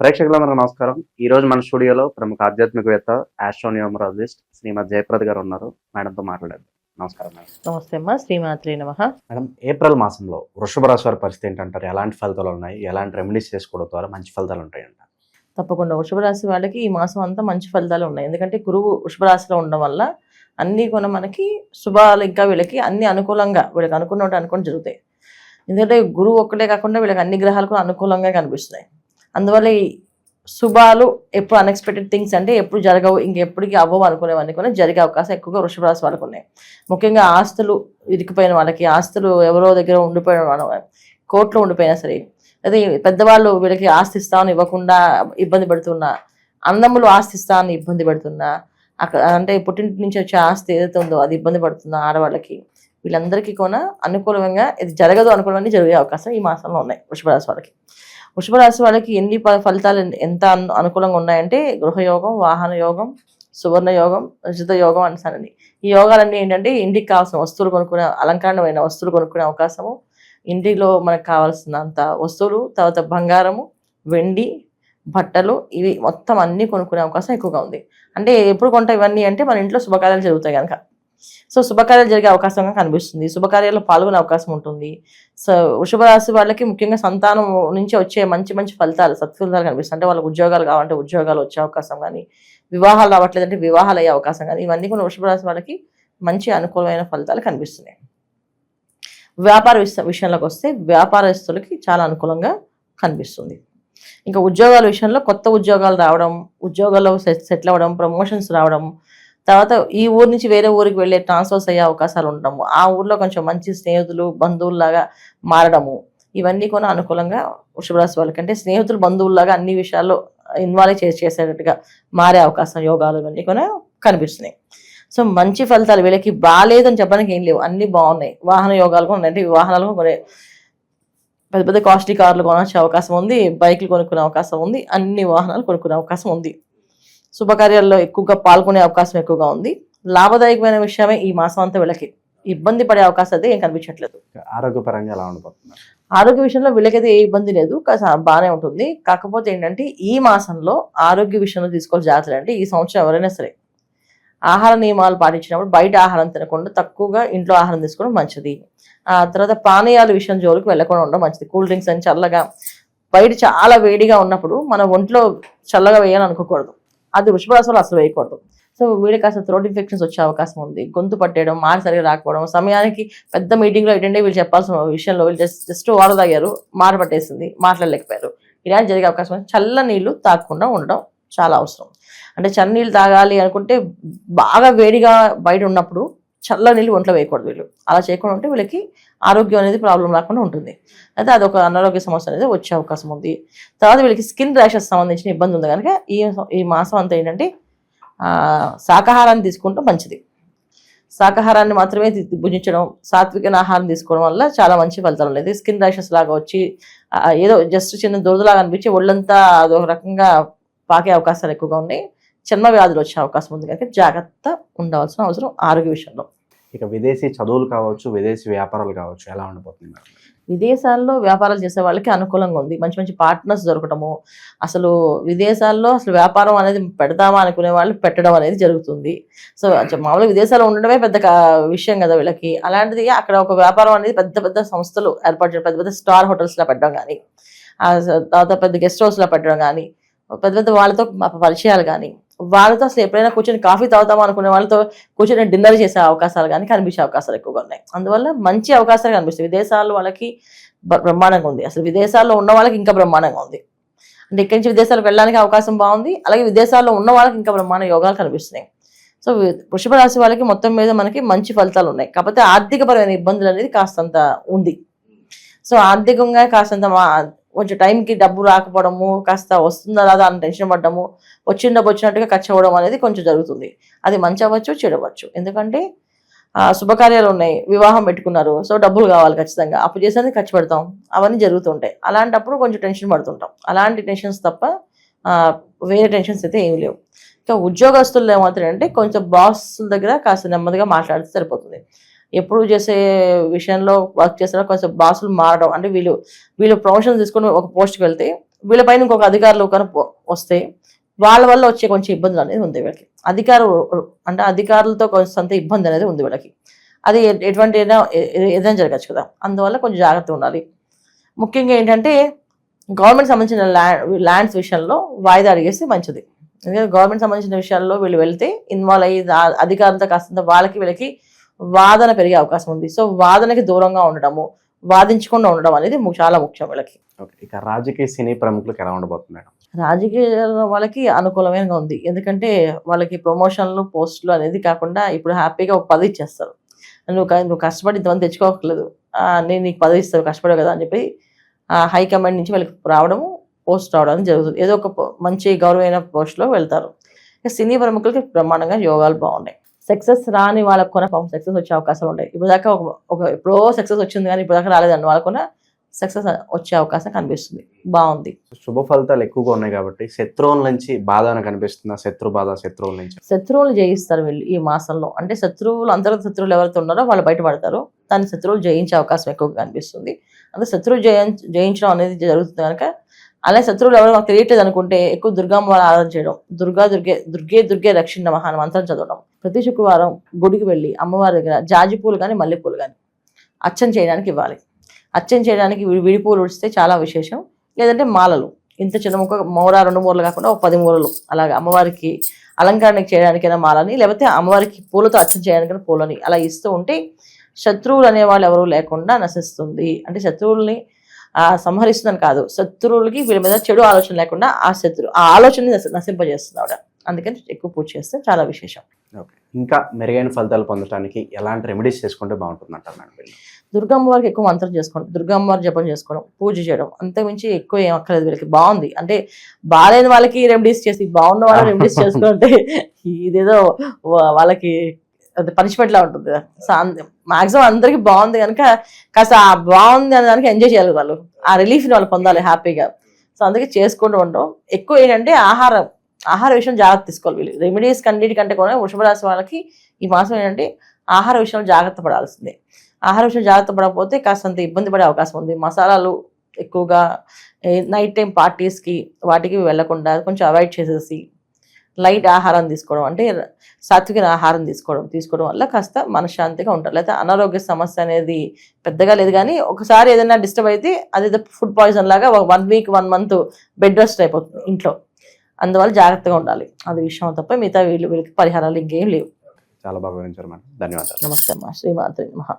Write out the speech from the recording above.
ప్రేక్షకులందరూ నమస్కారం. ఈ రోజు మన స్టూడియోలో ప్రముఖ ఆధ్యాత్మికవేత్త, ఆస్ట్రోన్యూమరాలజిస్ట్ శ్రీమతి జయప్రద గారు ఉన్నారు. మేడంతో మాట్లాడేద్దాం. నమస్కారం మేడం. నమస్తే అమ్మా, శ్రీమాత్రే నమః. మేడం, ఏప్రిల్ మాసంలో వృషభ రాశి వారి పరిస్థితి ఏంటంటారు? ఎలాంటి ఫలితాలు ఉన్నాయి? ఎలాంటి రెమెడీస్ చేసుకోవడం ద్వారా మంచి ఫలితాలు ఉంటాయంట? తప్పకుండా వృషభ రాశి వాళ్ళకి ఈ మాసం అంతా మంచి ఫలితాలు ఉన్నాయి. ఎందుకంటే గురువు వృషభ రాశిలో ఉండడం వల్ల అన్నీ కూడా మనకి శుభాలు, ఇంకా వీళ్ళకి అన్ని అనుకూలంగా, వీళ్ళకి అనుకుని జరుగుతాయి. ఎందుకంటే గురువు ఒక్కటే కాకుండా వీళ్ళకి అన్ని గ్రహాలు కూడా అనుకూలంగా కనిపిస్తున్నాయి. అందువల్ల ఈ శుభాలు ఎప్పుడు అన్ఎక్స్పెక్టెడ్ థింగ్స్ అంటే ఎప్పుడు జరగవు, ఇంకెప్పటికీ అవ్వవు అనుకునేవన్నీ కూడా జరిగే అవకాశం ఎక్కువగా వృషభ రాశి వాళ్ళకు ఉన్నాయి. ముఖ్యంగా ఆస్తులు ఇరికిపోయిన వాళ్ళకి, ఆస్తులు ఎవరో దగ్గర ఉండిపోయిన వాళ్ళ, కోర్టులో ఉండిపోయినా సరే, అదే పెద్దవాళ్ళు వీళ్ళకి ఆస్తి ఇస్తామని ఇవ్వకుండా ఇబ్బంది పెడుతున్నా, అన్నములు ఆస్తి ఇస్తామని ఇబ్బంది పెడుతున్నా, అక్కడ అంటే పుట్టింటి నుంచి వచ్చే ఆస్తి ఏదైతే ఉందో అది ఇబ్బంది పడుతుందో ఆడవాళ్ళకి, వీళ్ళందరికీ కూడా అనుకూలంగా ఇది జరగదు అనుకూలంగా జరిగే అవకాశం ఈ మాసంలో ఉన్నాయి వృషభ రాశి వాళ్ళకి. వృషభ రాశి వాళ్ళకి ఎన్ని ఫలితాలు ఎంత అనుకూలంగా ఉన్నాయంటే గృహయోగం, వాహన యోగం, సువర్ణ యోగం, రజిత యోగం అంటారండి. ఈ యోగాలన్నీ ఏంటంటే ఇంటికి కావాల్సిన వస్తువులు కొనుక్కునే, అలంకరణమైన వస్తువులు కొనుక్కునే అవకాశము, ఇంటిలో మనకు కావాల్సినంత వస్తువులు, తర్వాత బంగారము, వెండి, బట్టలు, ఇవి మొత్తం అన్నీ కొనుక్కునే అవకాశం ఎక్కువగా ఉంది. అంటే ఎప్పుడు కొంటాం ఇవన్నీ అంటే మన ఇంట్లో శుభకార్యాలు జరుగుతాయి కనుక. సో శుభకార్యాలు జరిగే అవకాశంగా కనిపిస్తుంది, శుభకార్యాల్లో పాల్గొనే అవకాశం ఉంటుంది. సో వృషభ రాశి వాళ్ళకి ముఖ్యంగా సంతానం నుంచి వచ్చే మంచి మంచి ఫలితాలు, సత్ఫలితాలు కనిపిస్తుంది. అంటే వాళ్ళకి ఉద్యోగాలు కావాలంటే ఉద్యోగాలు వచ్చే అవకాశం కానీ, వివాహాలు రావట్లేదంటే వివాహాలు అయ్యే అవకాశం కానీ, ఇవన్నీ కూడా వృషభ రాశి వాళ్ళకి మంచి అనుకూలమైన ఫలితాలు కనిపిస్తున్నాయి. వ్యాపార విషయంలోకి వస్తే వ్యాపారస్తులకి చాలా అనుకూలంగా కనిపిస్తుంది. ఇంకా ఉద్యోగాల విషయంలో కొత్త ఉద్యోగాలు రావడం, ఉద్యోగాల్లో సెటిల్ అవ్వడం, ప్రమోషన్స్ రావడం, తర్వాత ఈ ఊరు నుంచి వేరే ఊరికి వెళ్ళే ట్రాన్స్ఫర్స్ అయ్యే అవకాశాలు ఉండడము, ఆ ఊర్లో కొంచెం మంచి స్నేహితులు, బంధువుల్లాగా మారడము, ఇవన్నీ కూడా అనుకూలంగా వృషభ రాశి వాళ్ళకి. అంటే స్నేహితులు, బంధువుల్లాగా అన్ని విషయాల్లో ఇన్వాల్వ్ చేసేటట్టుగా మారే అవకాశం, యోగాలు ఇవన్నీ కూడా కనిపిస్తున్నాయి. సో మంచి ఫలితాలు వీళ్ళకి బాగాలేదని చెప్పడానికి ఏం లేవు, అన్నీ బాగున్నాయి. వాహన యోగాలు కూడా ఉన్నాయి, అంటే వాహనాలు కొనే పెద్ద పెద్ద కాస్ట్లీ కార్లు కొనొచ్చే అవకాశం ఉంది, బైక్లు కొనుక్కునే అవకాశం ఉంది, అన్ని వాహనాలు కొనుక్కునే అవకాశం ఉంది. శుభకార్యాల్లో ఎక్కువగా పాల్గొనే అవకాశం ఎక్కువగా ఉంది. లాభదాయకమైన విషయమే ఈ మాసం అంతా వీళ్ళకి. ఇబ్బంది పడే అవకాశం అయితే ఏం కనిపించట్లేదు. ఆరోగ్యపరంగా ఎలా ఉండబోతున్నారు? ఆరోగ్య విషయంలో వీళ్ళకైతే ఏ ఇబ్బంది లేదు, బాగానే ఉంటుంది. కాకపోతే ఏంటంటే ఈ మాసంలో ఆరోగ్య విషయంలో తీసుకోవాలి జాగ్రత్తలు. అంటే ఈ సంవత్సరం ఎవరైనా సరే ఆహార నియమాలు పాటించినప్పుడు బయట ఆహారం తినకుండా తక్కువగా ఇంట్లో ఆహారం తీసుకోవడం మంచిది. ఆ తర్వాత పానీయాల విషయం జోలికి వెళ్ళకుండా ఉండడం మంచిది. కూల్ డ్రింక్స్ అని చల్లగా, బయట చాలా వేడిగా ఉన్నప్పుడు మన ఒంట్లో చల్లగా వేయాలనుకోకూడదు, అది వృషభ రాశి అసలు వేయకూడదు. సో వీళ్ళకి అసలు థ్రోట్ ఇన్ఫెక్షన్స్ వచ్చే అవకాశం ఉంది, గొంతు పట్టేయడం, మాట సరిగా రాకపోవడం, సమయానికి పెద్ద మీటింగ్లో అటెండ్ అయ్యి వీళ్ళు చెప్పాల్సిన విషయంలో వీళ్ళు జస్ట్ వాటర్ తాగారు, మాట పట్టేసింది, మాట్లాడలేకపోయారు, ఇలాంటి జరిగే అవకాశం ఉంది. చల్ల నీళ్లు తాగకుండా ఉండడం చాలా అవసరం. అంటే చల్ల నీళ్ళు తాగాలి అనుకుంటే బాగా వేడిగా బయట ఉన్నప్పుడు చల్ల నీళ్ళు ఒంట్లో వేయకూడదు. వీళ్ళు అలా చేయకుండా ఉంటే వీళ్ళకి ఆరోగ్యం అనేది ప్రాబ్లం రాకుండా ఉంటుంది. అయితే అదొక అనారోగ్య సమస్య అనేది వచ్చే అవకాశం ఉంది. తర్వాత వీళ్ళకి స్కిన్ ర్యాషెస్ సంబంధించిన ఇబ్బంది ఉంది కనుక ఈ మాసం అంతా ఏంటంటే శాకాహారాన్ని తీసుకుంటే మంచిది. శాకాహారాన్ని మాత్రమే భుజించడం, సాత్విక ఆహారం తీసుకోవడం వల్ల చాలా మంచి ఫలితాలు ఉన్నాయి. స్కిన్ ర్యాషెస్ లాగా వచ్చి ఏదో జస్ట్ చిన్న దురదలాగా అనిపించి ఒళ్ళంతా అదొక రకంగా పాకే అవకాశాలు ఎక్కువగా ఉన్నాయి. చర్మ వ్యాధులు వచ్చే అవకాశం ఉంది కనుక జాగ్రత్త ఉండవలసిన అవసరం ఆరోగ్య విషయంలో. ఇక విదేశీ చదువులు కావచ్చు, విదేశీ వ్యాపారాలు కావచ్చు, ఎలా ఉండబోతుంది? విదేశాల్లో వ్యాపారాలు చేసే వాళ్ళకి అనుకూలంగా ఉంది. మంచి మంచి పార్ట్నర్స్ దొరకటము, అసలు విదేశాల్లో అసలు వ్యాపారం అనేది పెడతామా అనుకునే వాళ్ళు పెట్టడం అనేది జరుగుతుంది. సో మామూలుగా విదేశాల్లో ఉండడమే పెద్ద విషయం కదా వీళ్ళకి. అలాంటిది అక్కడ ఒక వ్యాపారం అనేది పెద్ద పెద్ద సంస్థలు ఏర్పాటు చేయడం, పెద్ద పెద్ద స్టార్ హోటల్స్లో పెట్టడం కానీ, తర్వాత పెద్ద గెస్ట్ హౌస్లో పెట్టడం కానీ, పెద్ద పెద్ద వాళ్ళతో పరిచయాలు కానీ, వాళ్ళతో అసలు ఎప్పుడైనా కూర్చొని కాఫీ తాగుతామో అనుకునే వాళ్ళతో కూర్చొని డిన్నర్ చేసే అవకాశాలు కానీ కనిపించే అవకాశాలు ఎక్కువగా ఉన్నాయి. అందువల్ల మంచి అవకాశాలు కనిపిస్తాయి. విదేశాల్లో వాళ్ళకి బ్రహ్మాండంగా ఉంది, అసలు విదేశాల్లో ఉన్న వాళ్ళకి ఇంకా బ్రహ్మాండంగా ఉంది. అంటే ఇక్కడి నుంచి విదేశాలకు వెళ్ళడానికి అవకాశం బాగుంది, అలాగే విదేశాల్లో ఉన్న వాళ్ళకి ఇంకా బ్రహ్మాండ యోగాలు కనిపిస్తున్నాయి. సో వృషభ రాశి వాళ్ళకి మొత్తం మీద మనకి మంచి ఫలితాలు ఉన్నాయి. కాకపోతే ఆర్థికపరమైన ఇబ్బందులు అనేది కాస్తంత ఉంది. సో ఆర్థికంగా కాస్తంత కొంచెం టైంకి డబ్బు రాకపోవడము, కాస్త వస్తుందా రాదా అని టెన్షన్ పడ్డము, వచ్చిన డబ్బు వచ్చినట్టుగా ఖర్చు అవ్వడం అనేది కొంచెం జరుగుతుంది. అది మంచి అవ్వచ్చు, చెడవచ్చు. ఎందుకంటే శుభకార్యాలు ఉన్నాయి, వివాహం పెట్టుకున్నారు, సో డబ్బులు కావాలి ఖచ్చితంగా, అప్పు చేసేది ఖర్చు పెడతాం, అవన్నీ జరుగుతుంటాయి. అలాంటప్పుడు కొంచెం టెన్షన్ పడుతుంటాం. అలాంటి టెన్షన్స్ తప్ప వేరే టెన్షన్స్ అయితే ఏమి లేవు. ఇంకా ఉద్యోగస్తులు ఏమవుతాయి అంటే కొంచెం బాస్ల దగ్గర కాస్త నెమ్మదిగా మాట్లాడితే సరిపోతుంది. ఎప్పుడు చేసే విషయంలో వర్క్ చేసినా కొంచెం బాసులు మారడం, అంటే వీళ్ళు ప్రమోషన్ తీసుకొని ఒక పోస్ట్కి వెళ్తే వీళ్ళపైన ఇంకొక అధికారులు వస్తే వాళ్ళ వల్ల వచ్చే కొంచెం ఇబ్బందులు అనేది ఉంది వీళ్ళకి. అధికారులతో కొంత ఇబ్బంది అనేది ఉంది వీళ్ళకి. అది ఎటువంటి ఏదైనా జరగచ్చు కదా, అందువల్ల కొంచెం జాగ్రత్తగా ఉండాలి. ముఖ్యంగా ఏంటంటే గవర్నమెంట్ సంబంధించిన ల్యాండ్స్ విషయంలో వాయిదా అడిగేస్తే మంచిది. ఎందుకంటే గవర్నమెంట్ సంబంధించిన విషయాల్లో వీళ్ళు వెళ్తే ఇన్వాల్వ్ అయ్యి అధికారులతో కాస్త వాళ్ళకి వీళ్ళకి వాదన పెరిగే అవకాశం ఉంది. సో వాదనకి దూరంగా ఉండడము, వాదించకుండా ఉండడం అనేది చాలా ముఖ్యం వీళ్ళకి. ఇక రాజకీయ సినీ ప్రముఖులకు ఎలా ఉండబోతుంది మేడం? రాజకీయ వాళ్ళకి అనుకూలమైన ఉంది. ఎందుకంటే వాళ్ళకి ప్రమోషన్లు, పోస్టులు అనేది కాకుండా ఇప్పుడు హ్యాపీగా ఒక పదవి ఇచ్చేస్తారు. నువ్వు కష్టపడి ఇంతమంది తెచ్చుకోవట్లేదు, నేను నీకు పదవి ఇస్తాను కష్టపడే కదా అని చెప్పి హైకమాండ్ నుంచి వాళ్ళకి రావడము, పోస్ట్ రావడం జరుగుతుంది. ఏదో ఒక మంచి గౌరవమైన పోస్ట్లో వెళ్తారు. సినీ ప్రముఖులకి బ్రహ్మాండంగా యోగాలు బాగున్నాయి. సక్సెస్ రాని వాళ్ళకు కూడా పాపం సక్సెస్ వచ్చే అవకాశాలు ఉంటాయి. ఇప్పుడు దాకా ఎప్పుడో సక్సెస్ వచ్చింది కానీ ఇప్పుడు దాకా రాలేదండి, వాళ్ళకు కూడా సక్సెస్ వచ్చే అవకాశం కనిపిస్తుంది. బాగుంది. శుభ ఫలితాలు ఎక్కువగా ఉన్నాయి కాబట్టి శత్రువుల నుంచి బాధ కనిపిస్తుందా? శత్రువుల నుంచి శత్రువులు జయిస్తారు వీళ్ళు ఈ మాసంలో. అంటే అంతర్గత శత్రువులు ఎవరైతే ఉన్నారో వాళ్ళు బయటపడతారు. దాని శత్రువులు జయించే అవకాశం ఎక్కువగా కనిపిస్తుంది. అంటే శత్రువు జయించడం అనేది జరుగుతుంది కనుక, అలాగే శత్రువులు ఎవరు మాకు తెలియట్లేదు అనుకుంటే ఎక్కువ దుర్గామ్మవారు ఆరాధన చేయడం, దుర్గే రక్షిణ మహాన మంత్రం చదవడం, ప్రతి శుక్రవారం గుడికి వెళ్ళి అమ్మవారి దగ్గర జాజి పూలు కానీ మల్లెపూలు కానీ అర్చన చేయడానికి ఇవ్వాలి. అర్చన చేయడానికి విడిపూలు ఉడిస్తే చాలా విశేషం. లేదంటే మాలలు ఇంత చిన్న ముక్క మూర 2 మూరలు కాకుండా ఒక 10 మూరలు అలాగే అమ్మవారికి అలంకరణకి చేయడానికైనా మాలని, లేకపోతే అమ్మవారికి పూలతో అర్చన చేయడానికైనా పూలని అలా ఇస్తూ ఉంటే శత్రువులు అనేవాళ్ళు ఎవరు లేకుండా నశిస్తుంది. అంటే శత్రువుల్ని సంహరిస్తుందని కాదు, శత్రువులకి వీళ్ళ మీద చెడు ఆలోచన లేకుండా ఆ ఆలోచనని నశింపజేస్తుంది ఆవిడ. అందుకని ఎక్కువ పూజ చేస్తే చాలా విశేషం. ఇంకా మెరుగైన ఫలితాలు పొందడానికి ఎలాంటి రెమెడీస్ చేసుకుంటే బాగుంటుంది అంటారు మేడం? దుర్గమ్మవారికి ఎక్కువ మంత్రం చేసుకోవడం, దుర్గమ్మవారి జపం చేసుకోవడం, పూజ చేయడం, అంతకుమించి ఎక్కువ ఏం అక్కర్లేదు వీళ్ళకి. బాగుంది. అంటే బాగాలేని వాళ్ళకి రెమెడీస్ చేసి బాగున్న వాళ్ళకి రెమెడీస్ చేసుకుంటే ఇదేదో వాళ్ళకి అది పనిష్మెంట్ లా ఉంటుంది కదా. సో మాక్సిమం అందరికి బాగుంది కనుక కాస్త బాగుంది అనే దానికి ఎంజాయ్ చేయాలి వాళ్ళు, ఆ రిలీఫ్ని వాళ్ళు పొందాలి హ్యాపీగా. సో అందుకే చేసుకుంటూ ఉంటాం. ఎక్కువ ఏంటంటే ఆహార విషయం జాగ్రత్త తీసుకోవాలి వీళ్ళు. రెమెడీస్ కంటే కూడా వృషభ రాశి వాళ్ళకి ఈ మాసం ఏంటంటే ఆహార విషయంలో జాగ్రత్త పడాల్సిందే. ఆహార విషయం జాగ్రత్త పడకపోతే కాస్తంత ఇబ్బంది పడే అవకాశం ఉంది. మసాలాలు ఎక్కువగా నైట్ టైం పార్టీస్కి వాటికి వెళ్లకుండా కొంచెం అవాయిడ్ చేసేసి లైట్ ఆహారం తీసుకోవడం, అంటే సాత్విక ఆహారం తీసుకోవడం వల్ల కాస్త మనశ్శాంతిగా ఉంటారు. లేకపోతే అనారోగ్య సమస్య అనేది పెద్దగా లేదు, కానీ ఒకసారి ఏదైనా డిస్టర్బ్ అయితే అది ఫుడ్ పాయిజన్ లాగా 1 వీక్ 1 మంత్ బెడ్ రెస్ట్ అయిపోతుంది ఇంట్లో. అందువల్ల జాగ్రత్తగా ఉండాలి, అది విషయం తప్ప మిగతా వీళ్ళకి పరిహారాలు ఇంకేం లేవు. చాలా బాగా వివరించారు మేడం, ధన్యవాదాలు. నమస్కారం. శ్రీమాత్రే నమః.